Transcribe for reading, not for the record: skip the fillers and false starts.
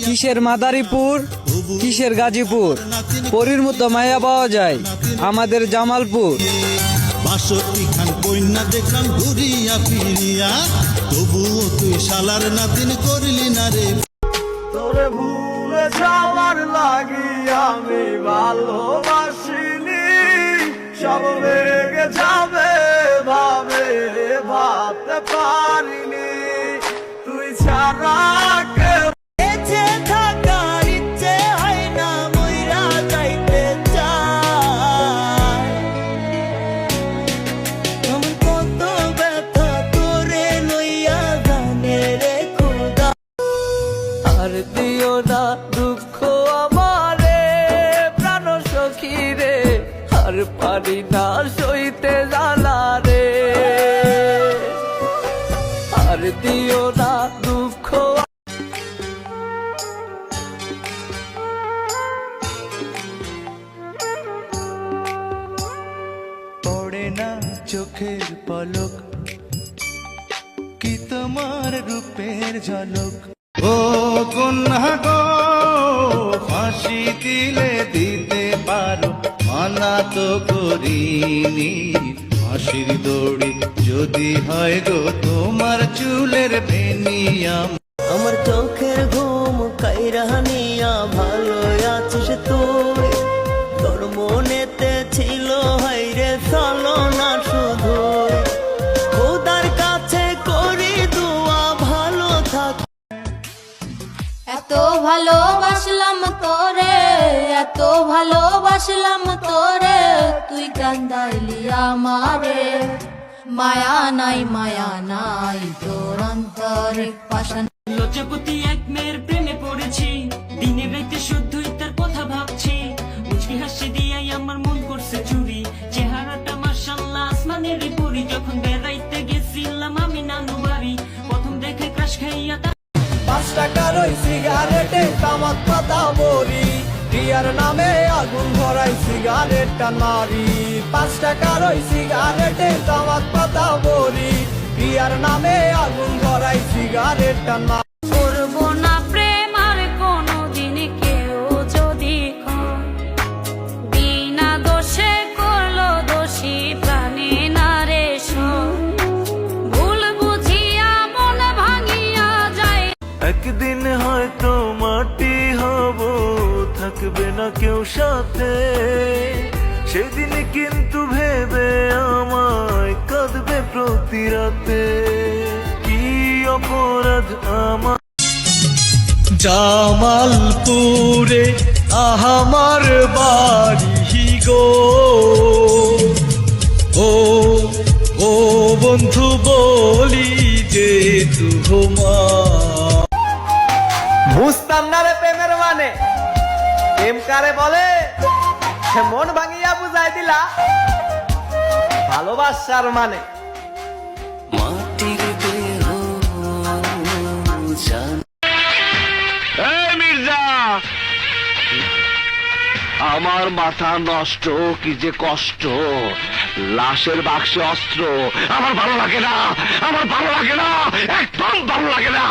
কিসের মাদারীপুর, কিসের গাজীপুর, পরীর মতো মায়া পাওয়া যায় আমাদের জামালপুর। ৬২ খান কন্যা দেখলাম ঘুরিয়া ফিরিয়া, তবুও তুই শালার নাতিন করলি না রে। তোরে ভুলে যাওয়ার লাগি আমি ভালোবাসিনি, সব ভেঙে যাবে ভাবে ভাবতে পারিনি, তুই ছাড়া কেউ বেঁচে থাকার ইচ্ছে হয় না, মইরা যাইতে চাই। আমার কত ব্যথা তোরে লইয়া জানে রে খোদা, আর দিও না দুঃখ আমারে প্রাণ সখী রে, আর পারি না সইতে জ্বালা রে, আর দিও না দুঃখ। পড়ে না চোখের পলক, কি তোমার রূপের ঝলক। ও কন্যা গো, ফাঁসি দিলে দিতে পারো, মানা তো করিনি। ফাঁসির দড়ি যদি হয় গো তোমার চুলের বেনিয়া। আমার চোখের ঘুম কাইরা নিয়া ভালো আছিস তুই, তোর মনেতে ছিল হাইরে চলো না শুধু, খোদার কাছে করি দুয়া ভালো থাক। এত ভালোবাসলাম তোরে, এত ভালোবাসলাম তোরে, তুই কান্দাইলি আমারে, মায়া নাই তোর অন্তরে পাশান। লজ্জাপতি এক মেয়ের প্রেমে পড়েছি, দিনে রাইতে শুধুই তার কথা ভাবছি, মুচকি হাসি দিয়াই আমার মন করছে চুরি, চেহারাটা মাশাআল্লাহ আসমানের পরি। যখন বেড়াইতে গেছিলাম আমি নানু বাড়ি, প্রথম দেখে ক্রাশ খাইয়া ৫ টাকার ওই সিগারেটে তামাক পাতা বড়ি, প্রিয়ার নামে আগুন ভরাই সিগারেট টান মারি। ৫ টাকার ওই সিগারেটে তামাক পাতা বড়ি, প্রিয়ার নামে আগুন ভরাই সিগারেট টান মারি। করবো না প্রেম আর কোনোদিন কেউ যদি কয়, বিনা দোষে করলো দোষী প্রাণে না রে সয়, ভুল বুঝিয়া মন ভাঙিয়া যায়। একদিন হয়তো মাটি হব, থাকবে না কেউ সাথে, সেদিন কিন্তু ভেবে আমায় কাঁদবে প্রতি রাতে, কি অপরাধ আমার। জামালপুরে আমার বাড়ি গো, ও ও বন্ধু বলি যে তোমার। বুঝতাম না রে প্রেমের মানে, প্রেম কারে বলে মন ভাঙিয়া বুঝাই দিলা ভালোবাসার মানে। মাটির দেহ মির্জা, আমার মাথা নষ্ট, কি যে কষ্ট, লাশের বাক্সে অস্ত্র। আমার ভালো লাগে না, আমার ভালো লাগে না, একদম ভালো লাগে না।